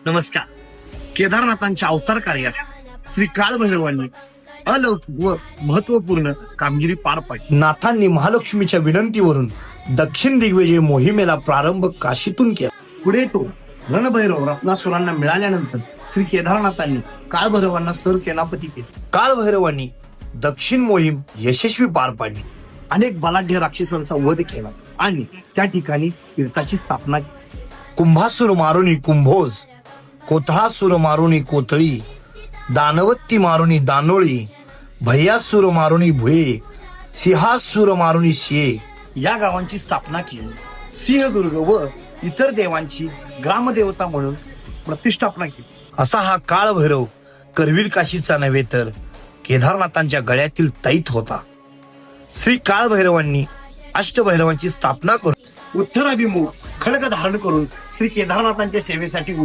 नमस्कार. केदारनाथांच्या अवतार कार्यात श्री काळभैरवांनी अलौकिक व महत्वपूर्ण कामगिरी पार पाडली. नाथांनी महालक्ष्मीच्या विनंतीवरून दक्षिण दिग्विजय मोहिमेला प्रारंभ काशीतून केला. पुढे तो रणभैरव रत्नासुरांना मिळाल्यानंतर श्री केदारनाथांनी काळभैरवांना सरसेनापती केले. काळभैरवांनी दक्षिण मोहीम यशस्वी पार पाडली. अनेक बलाढ्य राक्षसांचा वध केला आणि त्या ठिकाणी तीर्थाची स्थापना केली. कुंभासूर मारुनी कुंभोज, कोथळासूर मारुनी कोथळी, दानवत्ती मारुनी दानोळी, भैयासूर मारुनी भुये, सिंहासूर मारुनी शिये या गावांची स्थापना केली. सिंहदुर्ग व इतर देवांची ग्रामदेवता म्हणून प्रतिष्ठापना केली. असा हा काळभैरव करवीर काशीचा नव्हे तर केदारनाथांच्या गळ्यातील तैत होता. श्री काळभैरवांनी अष्टभैरवांची स्थापना करून उत्तराभिमुख खडक धारण करून श्री केदारनाथांच्या सेवेसाठी उभे